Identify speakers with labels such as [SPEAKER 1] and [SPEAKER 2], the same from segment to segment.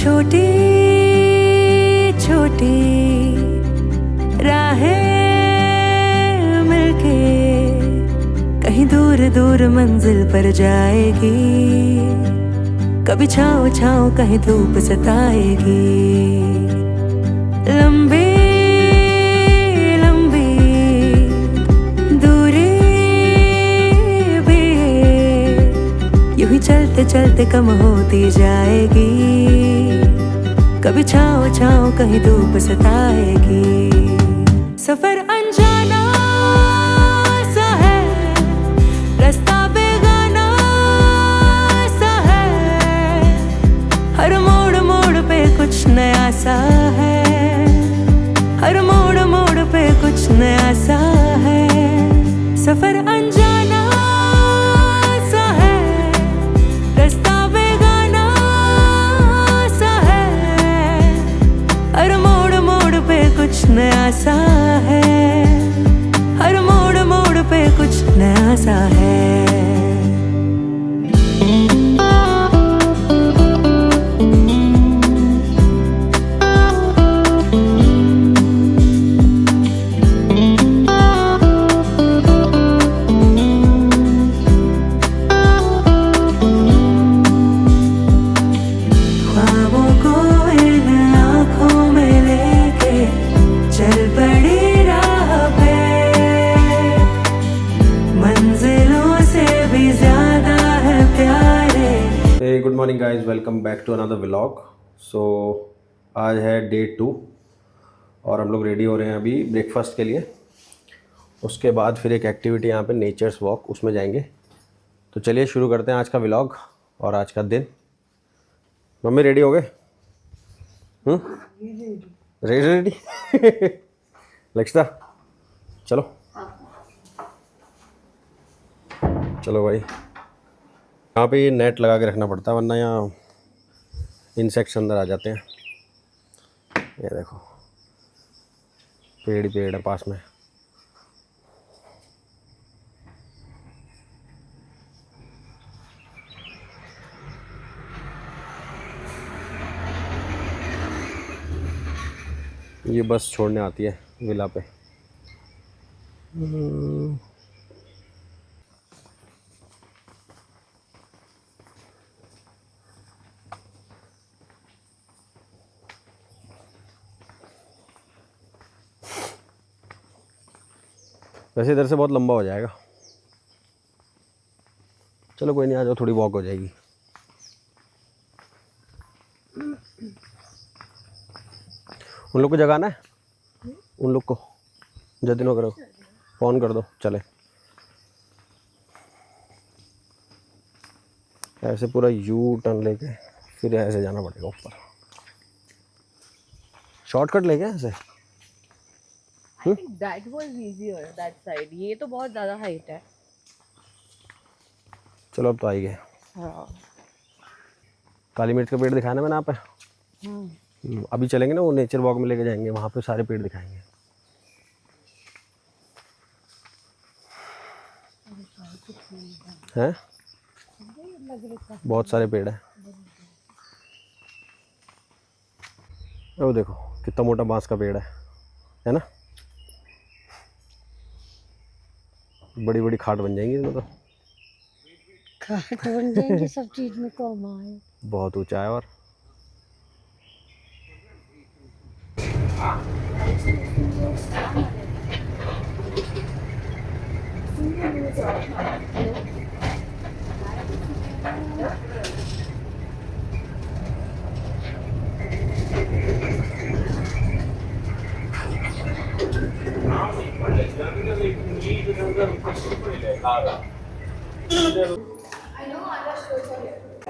[SPEAKER 1] छोटी छोटी राहें मिलके कहीं दूर दूर मंजिल पर जाएगी। कभी छाँव छाँव कहीं धूप सताएगी। लंबी लंबी दूरी भी यूं ही चलते चलते कम होती जाएगी। कभी छाँव छाँव कहीं धूप सताएगी। सफर अनजाना सा है, रास्ता बेगाना सा है। हर मोड़ मोड़ पे कुछ नया सा है। हर मोड़ मोड़ पे कुछ नया सा है। सफर अनजाना सा है, रास्ता बेगाना सा है। हर मोड़ मोड़ पे कुछ नया सा है। हर मोड़ मोड़ पे कुछ नया सा है। ख्वाबों को इन आँखों में लेके चल पड़ी राह पे। मंजिलों से भी ज्यादा है प्यारे।
[SPEAKER 2] Hey good morning guys, welcome back to another vlog. So आज है डे 2 और हम लोग रेडी हो रहे हैं अभी ब्रेकफास्ट के लिए। उसके बाद फिर एक एक्टिविटी यहाँ पे नेचर्स वॉक, उसमें जाएंगे। तो चलिए शुरू करते हैं आज का व्लॉग और आज का दिन। मम्मी रेडी हो गए? रेडी लक्षिता चलो चलो भाई। यहाँ पे ये नेट लगा के रखना पड़ता है वरना यहाँ इंसेक्ट्स अंदर आ जाते हैं। ये देखो पेड़ ही पेड़ है पास में। ये बस छोड़ने आती है विला पे। वैसे इधर से बहुत लंबा हो जाएगा। चलो कोई नहीं, आ जाओ, थोड़ी वॉक हो जाएगी। उन लोग को जगाना है, उन लोग को जतिन करो, फोन कर दो चले। ऐसे पूरा यू टर्न लेके फिर ऐसे जाना पड़ेगा ऊपर। शॉर्टकट लेके ऐसे।
[SPEAKER 3] I think that was easier, that side. ये तो बहुत ज़्यादा हाइट है।
[SPEAKER 2] चलो अब तो आई गए।
[SPEAKER 3] हाँ।
[SPEAKER 2] काली मिर्च का पेड़ दिखाया ना मैंने आप पे। अभी चलेंगे ना, वो नेचर वॉक में लेके जाएंगे, वहाँ पे सारे पेड़ दिखाएंगे। हैं? बहुत सारे पेड़ हैं। वो देखो कितना मोटा बांस का पेड़ है ना? बड़ी बड़ी खाट बन जाएंगी इसमें तो।
[SPEAKER 4] खाट बन जाएंगी, सब चीज में कौन है।
[SPEAKER 2] बहुत ऊंचा है। और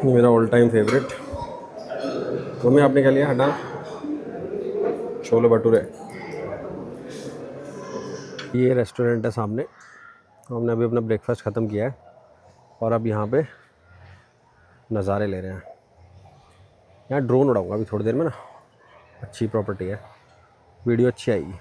[SPEAKER 2] ये मेरा ऑल टाइम फेवरेट। मम्मी आपने क्या लिया? हटा छोले भटूरे। ये रेस्टोरेंट है सामने। हमने अभी अपना ब्रेकफास्ट ख़त्म किया है और अब यहाँ पे नज़ारे ले रहे हैं। यहाँ ड्रोन उड़ाऊंगा अभी थोड़ी देर में ना। अच्छी प्रॉपर्टी है, वीडियो अच्छी आएगी।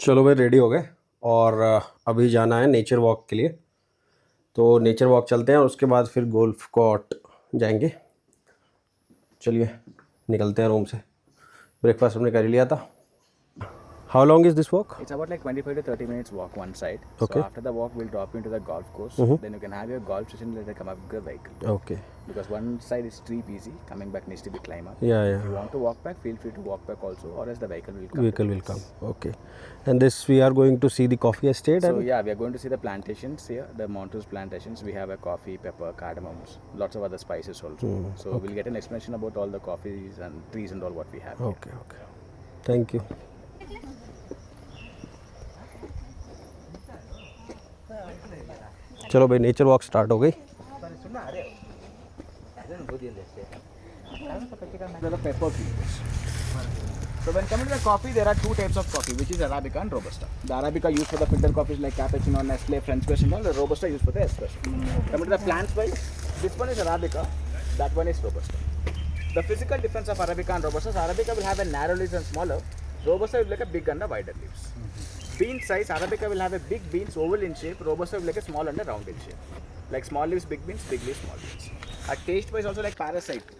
[SPEAKER 2] चलो भाई रेडी हो गए और अभी जाना है नेचर वॉक के लिए। तो नेचर वॉक चलते हैं और उसके बाद फिर गोल्फ कोर्ट जाएंगे। चलिए निकलते हैं रूम से। ब्रेकफास्ट हमने कर ही लिया था। How long is this walk?
[SPEAKER 5] It's about like 25 to 30 minutes walk one side.
[SPEAKER 2] Okay.
[SPEAKER 5] So after the walk, we'll drop you into the golf course. Then you can have your golf session. Later come up with the vehicle.
[SPEAKER 2] Okay.
[SPEAKER 5] Because one side is steep easy. Coming back needs to be climb up.
[SPEAKER 2] Yeah,
[SPEAKER 5] If you
[SPEAKER 2] yeah.
[SPEAKER 5] want to walk back, feel free to walk back also, or else the vehicle will come.
[SPEAKER 2] Vehicle will come. Okay. And this we are going to see the coffee estate.
[SPEAKER 5] So
[SPEAKER 2] and
[SPEAKER 5] yeah, we are going to see the plantations here, the Montrose plantations. We have a coffee, pepper, cardamoms, lots of other spices also. So we'll get an explanation about all the coffees and trees and all what we have. here.
[SPEAKER 2] Okay, okay. Thank you. चलो भाई nature walk start हो गई।
[SPEAKER 5] The pepper trees. So when coming to the coffee, there are two types of coffee, which is Arabica and Robusta. The Arabica used for the filter coffees like cappuccino, Nestle, French press and all. The Robusta used for the espresso. Coming to the plants wise, this one is Arabica, that one is Robusta. The physical difference of Arabica and Robusta is Arabica will have a narrow leaves and smaller. Robusta will be like a big and a wider leaves. Bean size, Arabica will have a big beans, oval in shape. Robusta will be like a small and a round in shape. Like small leaves, big beans, big leaves, small beans. A taste wise also like parasite tree.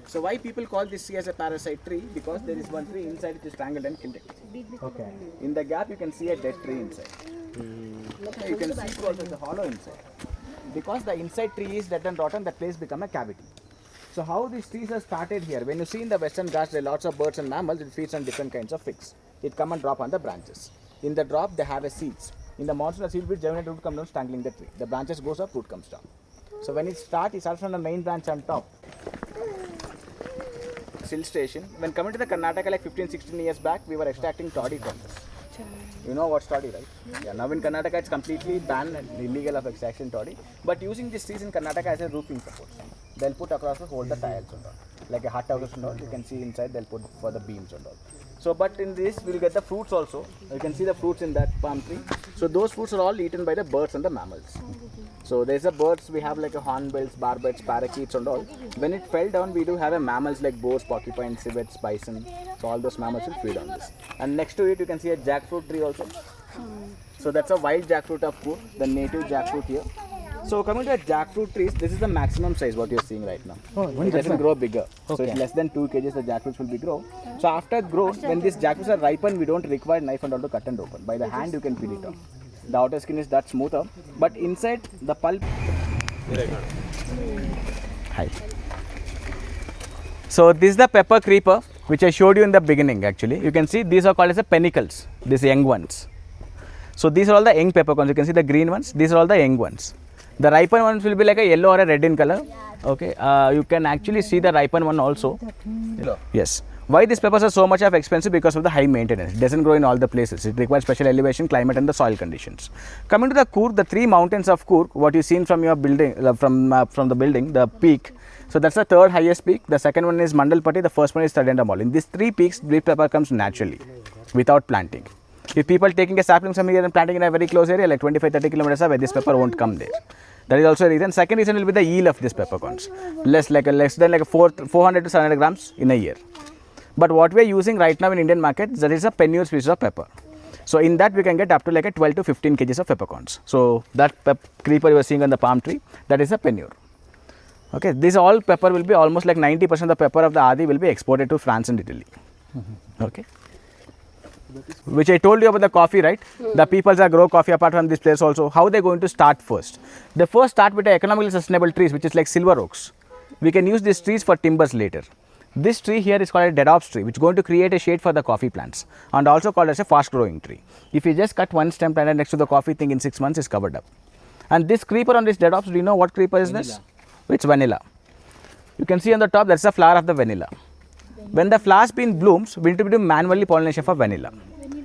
[SPEAKER 5] So why people call this tree as a parasite tree? Because there is one tree inside which is strangled and killed. Okay. In the gap you can see a dead tree inside. Okay, you can see also the hollow inside. Because the inside tree is dead and rotten, that place become a cavity. So how these trees are started here? When you see in the Western Ghats, there are lots of birds and mammals. It feeds on different kinds of figs. It come and drop on the branches. In the drop, they have a seeds. In the monsoon, the seed will germinate, root come down, strangling the tree. The branches goes up, root comes down. So when it starts from the main branch on top. Sill station. When coming to the Karnataka like 15-16 years back, we were extracting toddy from this. You know what's toddy, right? Yeah. Now in Karnataka, it's completely banned and illegal of extraction toddy. But using these trees in Karnataka as a roofing support, they'll put across to hold the tiles and all. Like a hut house and all, you can see inside they'll put for the beams and all. So, but in this we'll get the fruits also. You can see the fruits in that palm tree. So those fruits are all eaten by the birds and the mammals. So there's a birds, we have like a hornbills, barbets, parakeets and all. When it fell down, we do have a mammals like boars, porcupines, civets, bison. So all those mammals will feed on this. And next to it you can see a jackfruit tree also. So that's a wild jackfruit of Coorg, the native jackfruit here. So coming to the jackfruit trees, this is the maximum size what you're seeing right now. It doesn't grow bigger. So it's less than 2 kgs the jackfruits will be grow. So after grown, when these jackfruits are ripened, we don't require knife and all to cut and open. By the hand you can peel it off. The outer skin is that smoother, but inside the pulp. Hi. So this is the pepper creeper which I showed you in the beginning actually. You can see these are called as the panicles, these young ones. So these are all the young peppercorns. You can see the green ones. These are all the young ones. The ripened ones will be like a yellow or a red in color. Okay. You can actually see the ripened one also. Yes. Why these peppers are so much of expensive? Because of the high maintenance. It doesn't grow in all the places. It requires special elevation, climate and the soil conditions. Coming to the Coorg, the 3 mountains of Coorg, what you seen from your building, from the building, the peak. So that's the 3rd highest peak. The second one is Mandalpatti. The first one is Tadendamol. In these 3 peaks, leaf pepper comes naturally, without planting. If people taking a sapling from here and planting in a very close area, like 25-30 kilometers away, this pepper won't come there. That is also a reason. Second reason will be the yield of these peppercorns. Less than 400 to 700 grams in a year. But what we are using right now in Indian market, that is a penure species of pepper. So in that we can get up to like a 12 to 15 kgs of peppercorns. So that creeper you are seeing on the palm tree, that is a penure. Okay, this all pepper will be almost like 90% of the pepper of the Adi will be exported to France and Italy. Okay. Which I told you about the coffee, right? The people that grow coffee apart from this place also, how they are going to start first? They first start with the economically sustainable trees, which is like silver oaks. We can use these trees for timbers later. This tree here is called a dead ops tree, which is going to create a shade for the coffee plants and also called as a fast growing tree. If you just cut one stem planted next to the coffee thing, in 6 months is covered up. And this creeper on this dead ops, do you know what creeper is this? It's vanilla. You can see on the top, that's the flower of the vanilla. When the flowers been blooms, we need to do manually pollination for vanilla.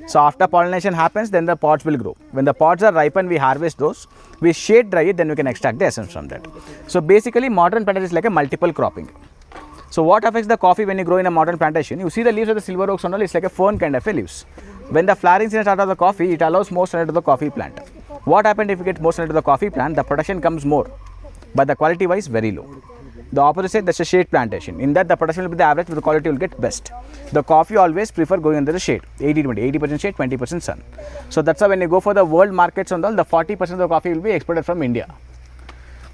[SPEAKER 5] So after pollination happens, then the pods will grow. When the pods are ripened, we harvest those. We shade dry it, then we can extract the essence from that. So basically, modern plantation is like a multiple cropping. So what affects the coffee when you grow in a modern plantation? You see the leaves of the silver oaks and all, it's like a fern kind of a leaves. When the flowering season starts of the coffee, it allows more sunlight to the coffee plant. What happens if you get more sunlight to the coffee plant? The production comes more, but the quality wise very low. The opposite side, that's a shade plantation. In that, the production will be the average, but the quality will get best. The coffee always prefer going under the shade, 80-20, 80% shade, 20% sun. So that's why when you go for the world markets and all, the 40% of the coffee will be exported from India.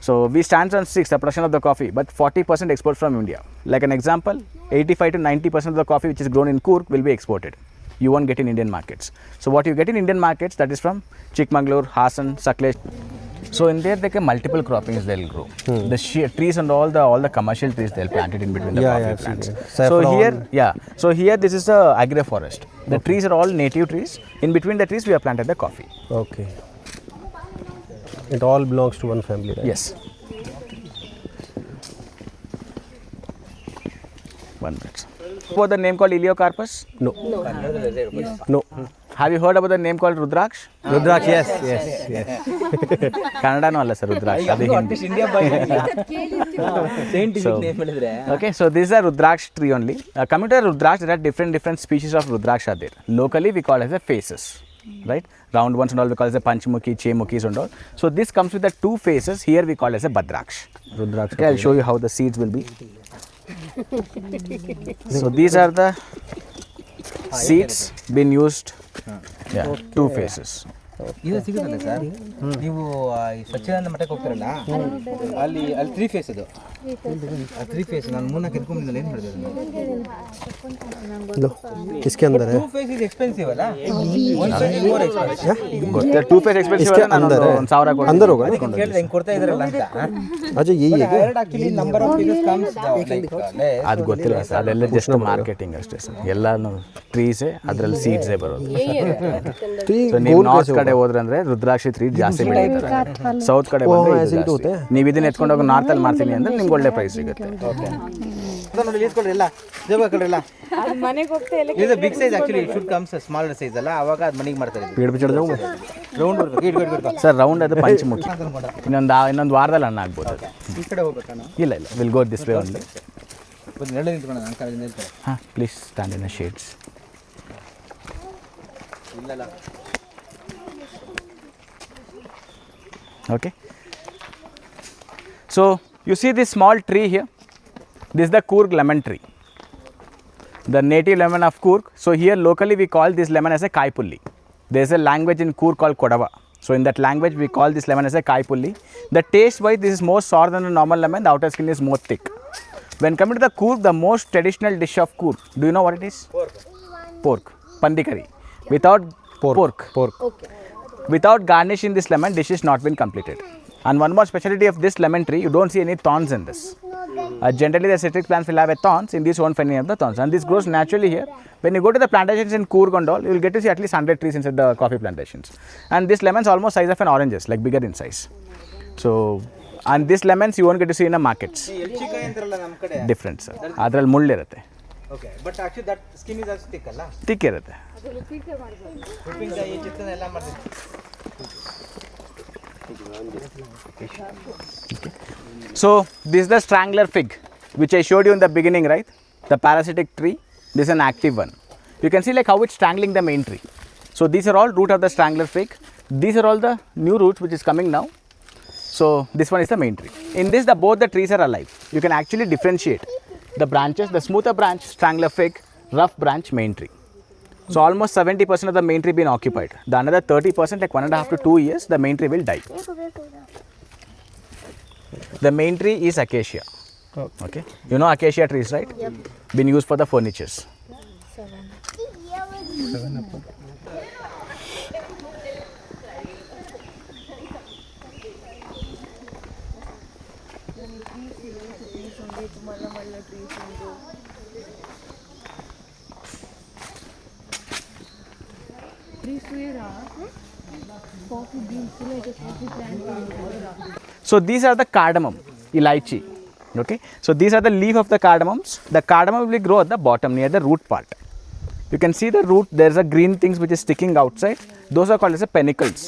[SPEAKER 5] So we stand on 6, the production of the coffee, but 40% export from India. Like an example, 85 to 90% of the coffee which is grown in Coorg will be exported. You won't get in Indian markets. So what you get in Indian markets, that is from Chikmagalur, Hassan, Saklesh. So in there, they can multiple croppings they'll grow. The trees and all the commercial trees they'll plant it in between the coffee plants. So here this is the agroforest. The trees are all native trees. In between the trees we have planted the coffee.
[SPEAKER 2] Okay. It all belongs to one family, right?
[SPEAKER 5] Yes. 1 minute. About the name called Eliocarpus?
[SPEAKER 2] No. No.
[SPEAKER 5] Have you heard about the name called Rudraksh?
[SPEAKER 2] Rudraksh, yes.
[SPEAKER 5] Kannada no alla sir, Rudraksh. Adi Hindi. Okay, so this is a Rudraksh tree only. Coming to the Rudraksh, there are different species of Rudraksh are there. Locally, we call it as a faces, right? Round ones and all we call it as a Panchmukhi, Chemukhis and all. So this comes with the 2 faces. Here we call it as a Badraksh.
[SPEAKER 2] Rudraksh.
[SPEAKER 5] Okay, I'll show you how the seeds will be. So these are the seeds been used. Yeah, 2 faces.
[SPEAKER 6] ಇದು ಸಿಗುತ್ತಲ್ಲ sir ನೀವು ಸ್ವಚ್ಛಾನಂದ ಮಠಕ್ಕೆ ಹೋಗ್ತಾರಲ್ಲ ಅಲ್ಲಿ 3 face ಅದು 3 face ನಾನು 3 ಎತ್ಕೊಂಡಿದ್ದಲ್ಲ ಏನು ಮಾಡಿದೆ
[SPEAKER 2] लो इसके अंदर है
[SPEAKER 6] 2 ಫೇಸ್ ಇದು ಎಕ್ಸ್ಪೆನ್ಸಿವ್ ಅಲ್ಲ 1 ಫೇಸ್ ಮೋರ್ ಎಕ್ಸ್ಪೆನ್ಸಿವ್
[SPEAKER 5] ಗೊತ್ತಾ 2 ಫೇಸ್ ಎಕ್ಸ್ಪೆನ್ಸಿವ್
[SPEAKER 2] इसके
[SPEAKER 5] ಅಲ್ಲ
[SPEAKER 2] अंदर है
[SPEAKER 5] 1000 ಕೊಡಿ
[SPEAKER 2] अंदर होगा
[SPEAKER 6] ಕೇಳಿದ್ರೆ ಹೆಂಗೆ ಕೊಡ್ತಾ ಇದ್ರಲ್ಲ ಅಂತ
[SPEAKER 2] अच्छा यही है क्या
[SPEAKER 6] actually number of pieces comes like
[SPEAKER 5] ಅದು ಗೊತ್ತಿಲ್ಲ ಸರ್ ಅದೆಲ್ಲ ಜಸ್ಟ್ ಮಾರ್ಕೆಟಿಂಗ್ ಅಷ್ಟೇ ಸರ್ ಎಲ್ಲಾನು ಟ್ರೀಸೇ ಅದರಲ್ಲಿ ಸೀಡ್ಸೇ ಬರೋದು ಸೊ ನೀವು ನಾರ್ತ್ ಕಡೆ ಹೋದ್ರೆ ಅಂದ್ರೆ ರುದ್ರಾಕ್ಷಿ ಟ್ರೀ ಜಾಸ್ತಿ ಬೆಳೀತಾರೆ ಸೌತ್ ಕಡೆ ಬಂದ್ರೆ ನೀವು ಇದನ್ನ ಎತ್ಕೊಂಡು ಹೋಗಿ ನಾರ್ತ್ ಅಲ್ಲಿ ಮಾಡ್ತೀನಿ ಅಂದ್ರೆ ನಿಮ್ಗೆ ಒಳ್ಳೆ ಪ್ರೈಸ್ ಸಿಗುತ್ತೆ
[SPEAKER 6] ನೋಡಿ ಇಸ್ಕೊಳ್ರಿ ಎಲ್ಲ ಜೋಗ ಹಾಕೊಳ್ರಿ
[SPEAKER 3] ಅದು ಮನೆಗೆ ಹೋಗ್ತಾ ಎಲ್ಲ
[SPEAKER 6] ಇದು big size actually should comes small size ಅಲ್ಲ ಅವಾಗ ಅದು ಮನೆಗೆ ಮಾಡ್ತಾರೆ
[SPEAKER 2] पेड़ पे चढ़ जाऊँ मैं
[SPEAKER 6] ರೌಂಡ್ ಬರ್ಬೇಕು ಇಟ್ಕೊಳ್ಬೇಕು
[SPEAKER 5] ಸರ್ ರೌಂಡ್ ಅದು ಪಂಚಮುಖಿ ಇನ್ನೊಂದು ವಾರದಲ್ಲಿ ಹಣ್ಣು ಆಗ್ಬೋದು ಅದು
[SPEAKER 6] ಈ ಕಡೆ ಹೋಗ್ಬೇಕಾ
[SPEAKER 5] ಇಲ್ಲ will go this way only
[SPEAKER 6] ಒಂದು ನೆರಳು ನಿಂತ್ಕೊಳ್ಳೋಣ ನಾನು ಕಾಲೇಜಿಂದ ಹೇಳ್ತಾರೆ
[SPEAKER 5] ಹಾಂ please stand in the shades
[SPEAKER 6] ಇಲ್ಲಲ್ಲ
[SPEAKER 5] okay, so you see this small tree here, this is the Coorg lemon tree, the native lemon of Coorg. So here locally we call this lemon as a kaipulli. There is a language in Coorg called Kodava. So in that language we call this lemon as a kaipulli. The taste wise this is more sour than a normal lemon, the outer skin is more thick. When coming to the Coorg, the most traditional dish of Coorg, do you know what it is? Pork, pandi curry, without pork.
[SPEAKER 3] Okay.
[SPEAKER 5] Without garnish in this lemon, dish is not been completed. And one more specialty of this lemon tree, you don't see any thorns in this. Generally the citric plants will have a thorns, in this won't find any of the thorns. And this grows naturally here. When you go to the plantations in Coorg and all, you will get to see at least 100 trees inside the coffee plantations. And this lemon is almost size of an oranges, like bigger in size. So, and this lemons you won't get to see in the markets.
[SPEAKER 6] ಎಲ್ಚಿಕಾಯಿ ಅಂತಾರಲ್ಲ ನಮ್ಮ ಕಡೆ
[SPEAKER 5] Different sir. ಅದ್ರಲ್ಲಿ ಮುಳ್ಳು ಇರುತ್ತೆ.
[SPEAKER 6] Okay but actually that skin is also thick ಅಲ್ಲ
[SPEAKER 5] Thick ಇರುತ್ತೆ.
[SPEAKER 6] ಉಪ್ಪಿನಕಾಯಿ ಚಿತ್ರಾನ್ನ ಎಲ್ಲ ಮಾಡ್ತೀವಿ
[SPEAKER 5] So this is the strangler fig, which I showed you in the beginning, right? The parasitic tree. This is an active one. You can see like how it's strangling the main tree. So these are all root of the strangler fig. These are all the new roots which is coming now. So this one is the main tree. In this, both the trees are alive. You can actually differentiate the branches. The smoother branch, strangler fig; rough branch, main tree. So almost 70% of the main tree been occupied. The another 30%, like 1.5 to 2 years, the main tree will die. The main tree is acacia. Okay, you know acacia trees, right? Yep. Been used for the furnitures. So these are the cardamom, elaichi. Okay, so these are the leaf of the cardamoms. The cardamom will grow at the bottom near the root part. You can see the root. There is a green things which is sticking outside. Those are called as a panicles.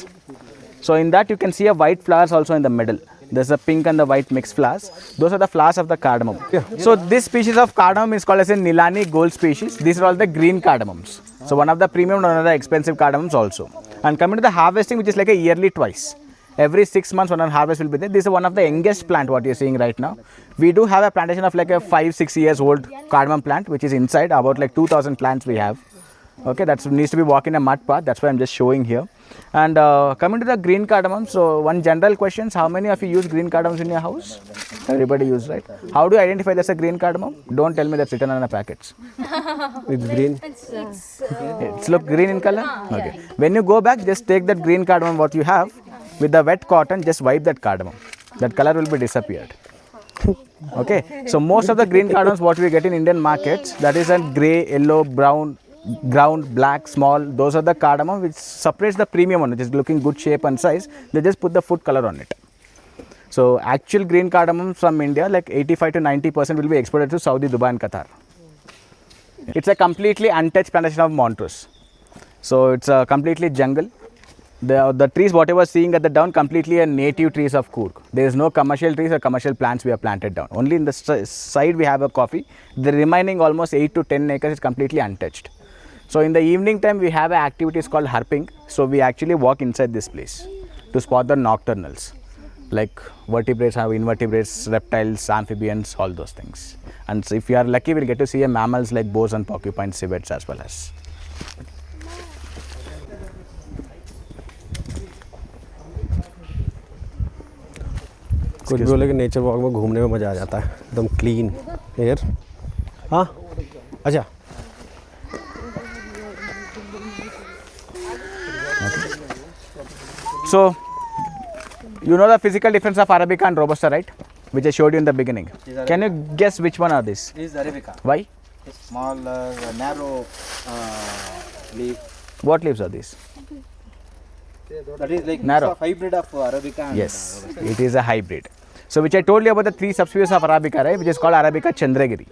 [SPEAKER 5] So in that you can see a white flowers also in the middle. There's a pink and the white mixed flowers. Those are the flowers of the cardamom. So this species of cardamom is called as a Nilani gold species. These are all the green cardamoms. So one of the premium and one of the expensive cardamoms also. And coming to the harvesting, which is like a yearly twice. Every 6 months, one harvest will be there. This is one of the youngest plant what you're seeing right now. We do have a plantation of like a 5-6 years old cardamom plant, which is inside. About like 2,000 plants we have. Okay, that needs to be walked in a mud path. That's why I'm just showing here. And coming to the green cardamom, so one general question: how many of you use green cardamoms in your house? Everybody use, right? How do you identify that's a green cardamom? Don't tell me that's written on the packets.
[SPEAKER 2] It's green.
[SPEAKER 5] It's look green in color. Okay. When you go back, just take that green cardamom what you have with the wet cotton. Just wipe that cardamom. That color will be disappeared. Okay. So most of the green cardamoms what we get in Indian markets, that is a grey, yellow, brown, ground, black, small. Those are the cardamom which separates the premium one, which is looking good shape and size. They just put the food color on it. So actual green cardamom from India, like 85 to 90% will be exported to Saudi, Dubai and Qatar. It's a completely untouched plantation of Montrose. So it's a completely jungle. The trees, whatever seeing at the down, completely a native trees of Coorg. There is no commercial trees or commercial plants we have planted down. Only in the side we have a coffee. The remaining almost 8 to 10 acres is completely untouched. So in the evening time we have activities called harping. So we actually walk inside this place to spot the nocturnals, like vertebrates, invertebrates, reptiles, amphibians, all those things. And so if you are lucky, we'll get to see mammals like boars and porcupines, civets as well as.
[SPEAKER 2] कुछ भी बोले कि nature walk में घूमने में मज़ा आ जाता है, एकदम क्लीन एयर. हाँ, अच्छा.
[SPEAKER 5] So, you know the physical difference of Arabica and Robusta, right? Which I showed you in the beginning. Can you guess which one are these?
[SPEAKER 6] This is Arabica.
[SPEAKER 5] Why?
[SPEAKER 6] Small, narrow leaf.
[SPEAKER 5] What leaves are these?
[SPEAKER 6] That is like
[SPEAKER 5] Narrow.
[SPEAKER 6] a hybrid of Arabica. And,
[SPEAKER 5] Yes, it is a hybrid. So, which I told you about the 3 subspecies of Arabica, right? Which is called Arabica Chandragiri.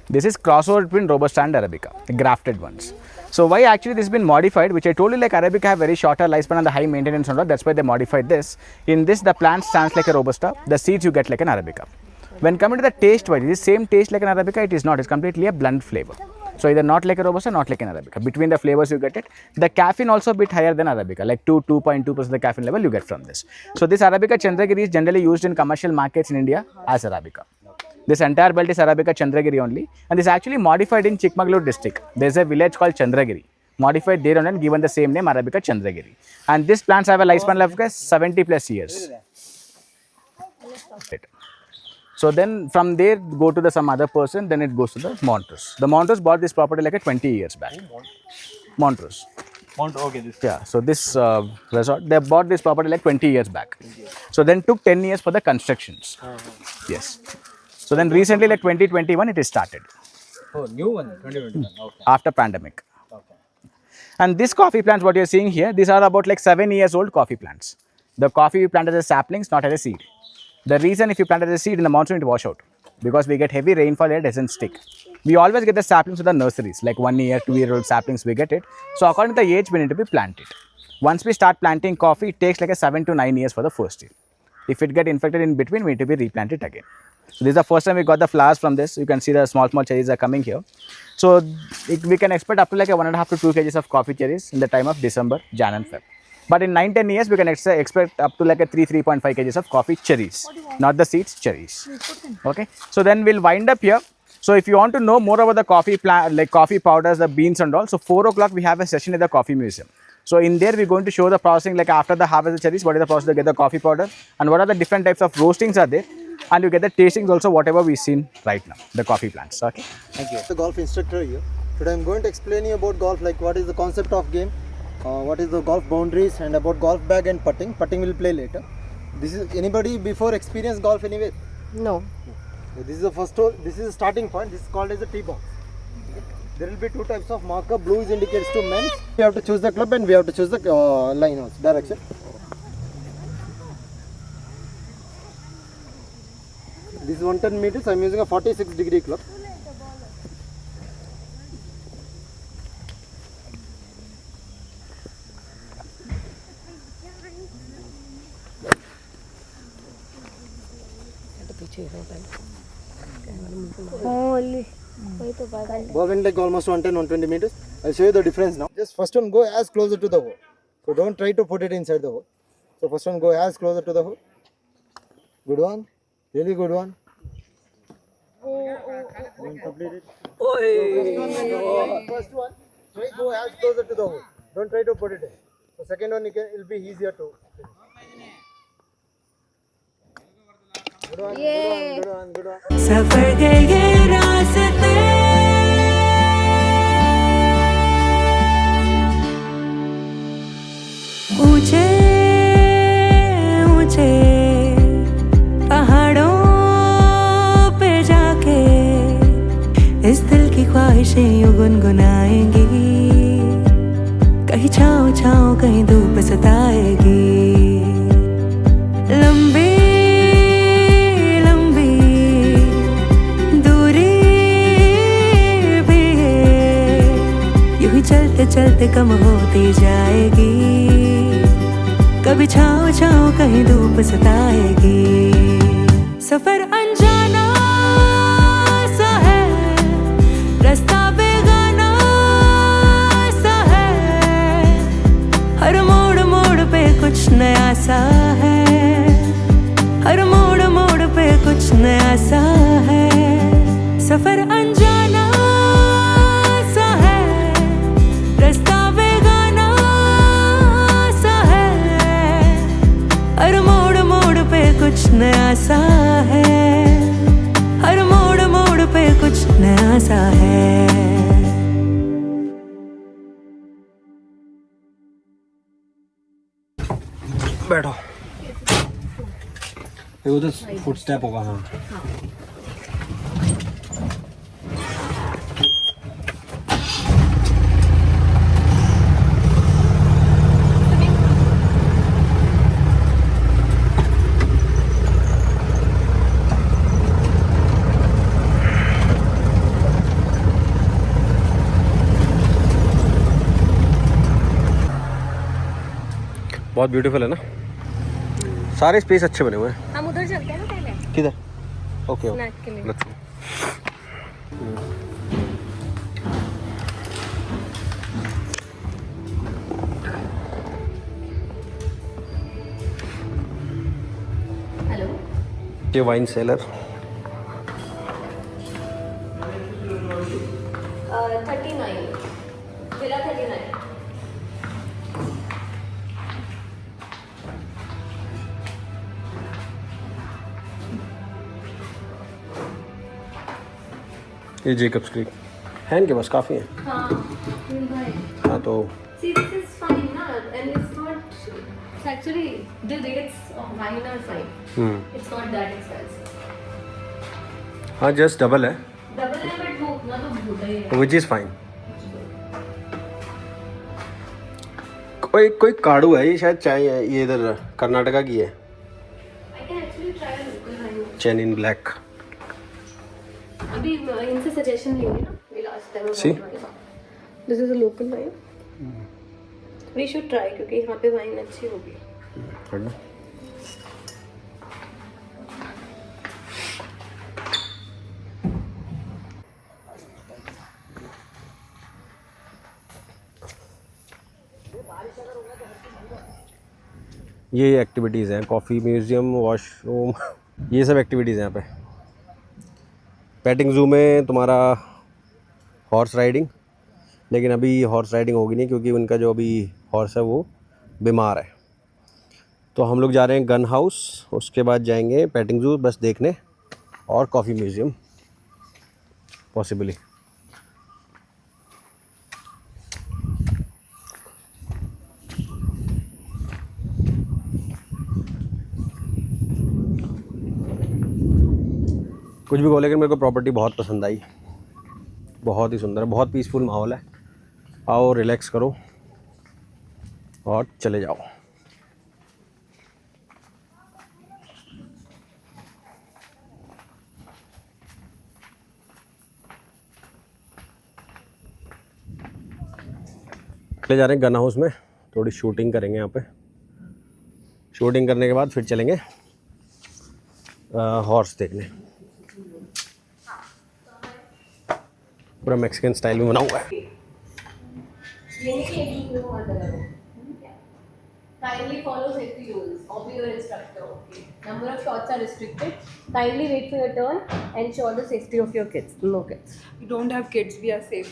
[SPEAKER 5] This is crossover between Robusta and Arabica, the grafted ones. So why actually this has been modified, which I told you like Arabica have very shorter lifespan and the high maintenance and all, that's why they modified this. In this the plant stands like a Robusta, the seeds you get like an Arabica. When coming to the taste wise, it is same taste like an Arabica, it is not, it's completely a blunt flavor. So either not like a Robusta, not like an Arabica. Between the flavors you get it. The caffeine also a bit higher than Arabica, like 2.2% the caffeine level you get from this. So this Arabica Chandragiri is generally used in commercial markets in India as Arabica. This entire belt is Arabica Chandragiri only, and this is actually modified in Chikmagalur district. There is a village called Chandragiri, modified there and given the same name Arabica Chandragiri. And these plants have a lifespan of 70 plus years. So then from there go to some other person, then it goes to the Montrose. The Montrose bought this property like 20 years back. Montrose.
[SPEAKER 6] okay, this.
[SPEAKER 5] Yeah, so this resort, they bought this property like 20 years back. So then took 10 years for the constructions. Yes. So then recently like 2021 it is started.
[SPEAKER 6] Oh, new one, 2021. Okay.
[SPEAKER 5] After pandemic. And this coffee plants what you are seeing here, these are about like 7 years old coffee plants. The coffee we planted as saplings, not as a seed. The reason if you planted as a seed in the monsoon it wash out, because we get heavy rainfall here, it doesn't stick. We always get the saplings to the nurseries, like 1 year, 2 year old saplings we get it. So according to the age we need to be planted. Once we start planting coffee, it takes like a 7 to 9 years for the first year. If it get infected in between, we need to be replanted again. So this is the first time we got the flowers from this. You can see the small cherries are coming here. So we can expect up to like a 1.5 to 2 kgs of coffee cherries in the time of December, Jan and Feb. But in 9-10 years, we can expect up to like a 3.5 kgs of coffee cherries, not the seeds, cherries. Okay. So then we'll wind up here. So if you want to know more about the coffee plant, like coffee powders, the beans and all, so 4 o'clock we have a session at the coffee museum. So in there we're going to show the processing, like after the harvest of the cherries, what is the process to get the coffee powder and what are the different types of roastings are there. And you get the tastings also, whatever we've seen right now, the coffee plants. Okay.
[SPEAKER 6] Thank you.
[SPEAKER 7] The golf instructor here. Today I'm going to explain you about golf, like what is the concept of game, what is the golf boundaries, and about golf bag and putting. Putting will play later. This is anybody before experienced golf anywhere?
[SPEAKER 3] No.
[SPEAKER 7] This is the first hole. This is the starting point. This is called as a tee box. There will be 2 types of marker. Blue is indicates to men. We have to choose the club and we have to choose the line also, direction. This is 110 meters. I am using a 46-degree club.
[SPEAKER 4] Holy. वही तो बात है.
[SPEAKER 7] Ball went like almost 110-120 meters. I'll show you the difference now. Just first one go as closer to the hole. So don't try to put it inside the hole. So first one, go as closer to the hook. Good one. Really good one. Complete it. First one, try go as closer to the hook. Don't try to put it in. So second one, it'll be easier to finish. Good one, good one, good one, good one.
[SPEAKER 1] सफर के ये रास्ते ऊंचे ऊंचे पहाड़ों पे जाके इस दिल की ख्वाहिशें यूं गुनगुनाएंगी, कहीं छाँव छाँव कहीं धूप सताएगी। लंबी लंबी दूरी भी है, यूं ही चलते चलते कम होती जाएगी, कभी छाँव छाँव कहीं धूप सताएगी। सफर अनजाना सा है, रास्ता बेगाना सा है, हर मोड़ मोड़ पे कुछ नया सा है, हर मोड़ मोड़ पे कुछ नया सा है। सफर अनजाना सा है, रास्ता बेगाना सा है, हर मोड़ मोड़ पे कुछ नया सा है, हर मोड़ मोड़ पे कुछ नया सा है।
[SPEAKER 2] बैठो। ये उधर फुटस्टेप होगा। हाँ बहुत ब्यूटीफुल है ना, सारे स्पेस अच्छे बने हुए हैं।
[SPEAKER 3] हम उधर चलते हैं ना पहले
[SPEAKER 2] किधर? ओके
[SPEAKER 3] स्नैक के लिए। हेलो,
[SPEAKER 2] ये वाइन सेलर
[SPEAKER 3] 39 विला 39।
[SPEAKER 2] ये जेकब्स क्रीक है, इनके पास काफ़ी है।
[SPEAKER 3] हाँ,
[SPEAKER 2] हाँ तो
[SPEAKER 3] see this is fine ना, and it's not, it's actually the rates of wine are fine. It's not that expensive.
[SPEAKER 2] हाँ जस्ट डबल है,
[SPEAKER 3] डबल है बट वो उतना तो होता ही है।
[SPEAKER 2] Which is fine. कोई काड़ू है, ये शायद चाय है, ये इधर कर्नाटका की है।
[SPEAKER 3] I can actually try a local wine.
[SPEAKER 2] Chain in black.
[SPEAKER 3] अभी इनसे सजेशन लेंगे ना, we last time
[SPEAKER 2] See?
[SPEAKER 3] this is a local wine. We should try क्योंकि यहाँ पे वाइन अच्छी होगी।
[SPEAKER 2] ये एक्टिविटीज़ हैं, कॉफ़ी म्यूज़ियम, वॉशरूम, ये सब एक्टिविटीज़ हैं यहाँ पे। पेटिंग ज़ू में तुम्हारा हॉर्स राइडिंग, लेकिन अभी हॉर्स राइडिंग होगी नहीं क्योंकि उनका जो अभी हॉर्स है वो बीमार है। तो हम लोग जा रहे हैं गन हाउस, उसके बाद जाएंगे पेटिंग ज़ू बस देखने, और कॉफ़ी म्यूज़ियम पॉसिबली। कुछ भी कहो, लेकिन मेरे को प्रॉपर्टी बहुत पसंद आई, बहुत ही सुंदर, बहुत पीसफुल माहौल है। आओ रिलैक्स करो और चले जाओ। ले जा रहे हैं गन हाउस में, थोड़ी शूटिंग करेंगे यहाँ पे। शूटिंग करने के बाद फिर चलेंगे हॉर्स देखने। पूरा मैक्सिकन स्टाइल में बना हुआ है।
[SPEAKER 3] Kindly follow safety rules. Obey your instructor. Okay. Number of shots are restricted. Kindly wait for your turn. Ensure the safety of your kids. No kids.
[SPEAKER 8] We don't have kids, we are safe.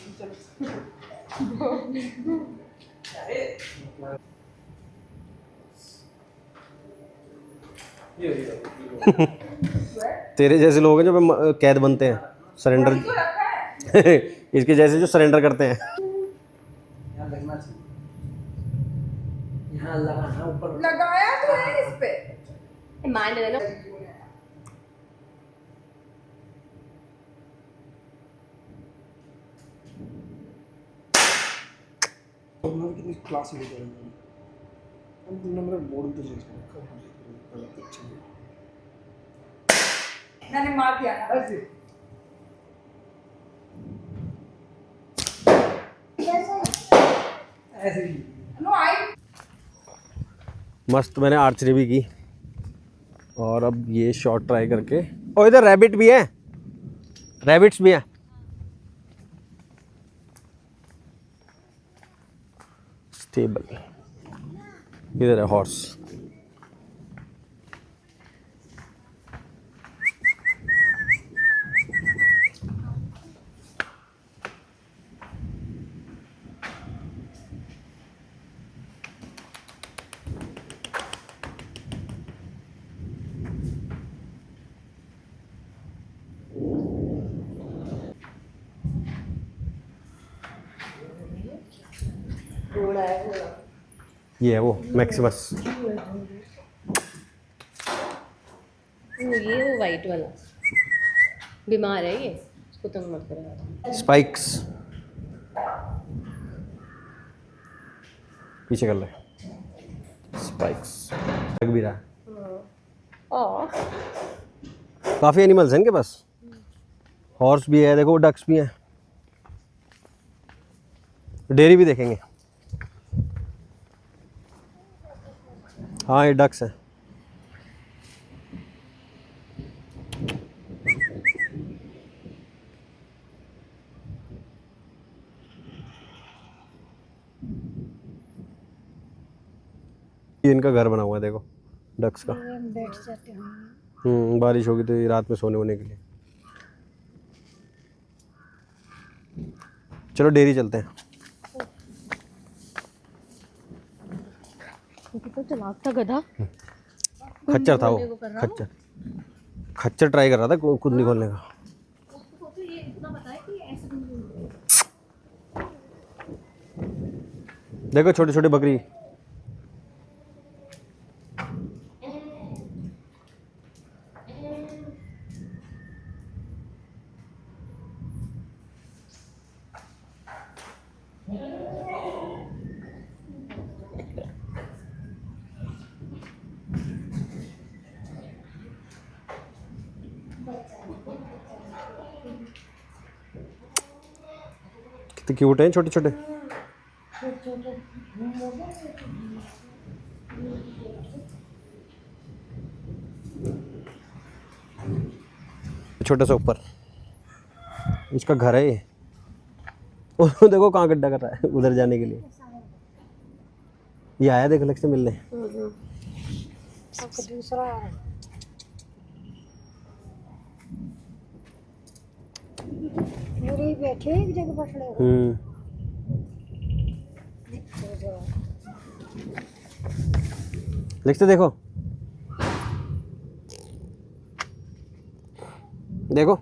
[SPEAKER 2] तेरे जैसे लोग हैं जो कैद बनते हैं, surrender इसके जैसे जो सरेंडर करते हैं।
[SPEAKER 8] लगाया तो है इस पे।
[SPEAKER 3] Man है ना।
[SPEAKER 9] कितनी क्लास में मेरा बोर्ड तो चेंज
[SPEAKER 8] मैंने मार दिया ना।
[SPEAKER 9] ऐसे ही
[SPEAKER 8] No, I
[SPEAKER 2] मस्त मैंने आर्चरी भी की और अब ये शॉट ट्राई करके। और इधर रैबिट भी है, रैबिट्स भी हैं। स्टेबल इधर है हॉर्स। ये है वो मैक्सिमस।
[SPEAKER 3] ये वो वाइट वाला बीमार है ये, इसको तंग मत करो।
[SPEAKER 2] स्पाइक्स पीछे कर ले। स्पाइक्स लग भी रहा है। काफ़ी एनिमल्स हैं इनके पास। हॉर्स भी है, देखो डक्स भी हैं। डेयरी भी देखेंगे। हाँ ये डक्स हैं। ये इनका घर बना हुआ है, देखो डक्स का।
[SPEAKER 4] बैठ जाते हैं।
[SPEAKER 2] बारिश होगी तो ये रात में सोने होने के लिए। चलो डेयरी चलते हैं।
[SPEAKER 3] तो चलाक था गधा।
[SPEAKER 2] खच्चर था वो, खच्चर खच्चर ट्राई कर रहा था खुद नहीं खोलने का।
[SPEAKER 3] तो ये इतना पता है कि ऐसे
[SPEAKER 2] देखो छोटे छोटे बकरी। कितने क्यूट हैं छोटे छोटे। छोटा सा ऊपर इसका घर है ये। देखो कहाँ गड्ढा कर रहा है उधर जाने के लिए। ये आया देख लक्ष्य मिलने।
[SPEAKER 4] दूसरा मेरे बैठे एक जगह पर खड़े हो।
[SPEAKER 2] लिखते देखो देखो।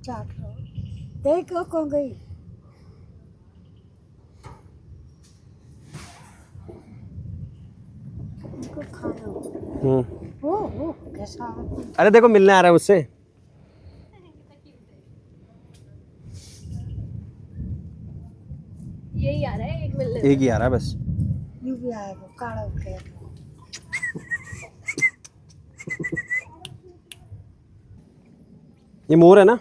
[SPEAKER 4] चाट लो, देखो कौन गई। इसको खा लो। ओ कैसा।
[SPEAKER 2] अरे देखो मिलने आ रहा है मुझसे।
[SPEAKER 3] यही आ रहा है, एक मिल
[SPEAKER 2] एक ही आ रहा है बस।
[SPEAKER 4] यू भी आएगा काला के।
[SPEAKER 2] ये मोर है ना।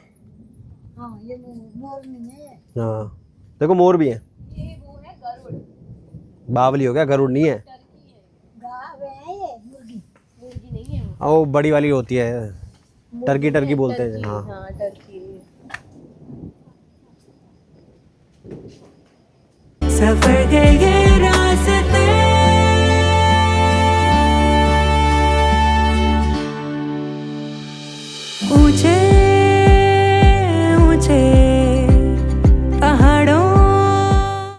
[SPEAKER 4] हाँ ये मोर नहीं है।
[SPEAKER 2] हाँ देखो मोर भी है।
[SPEAKER 3] ये वो है गरुड़।
[SPEAKER 2] बावली हो गया, गरुड़ नहीं है।
[SPEAKER 4] गाय है ये मुर्गी।
[SPEAKER 3] मुर्गी नहीं है वो।
[SPEAKER 2] वो बड़ी वाली होती है, टर्की टर्की बोलते हैं। हाँ
[SPEAKER 3] हाँ टर्की।
[SPEAKER 1] सफर के ये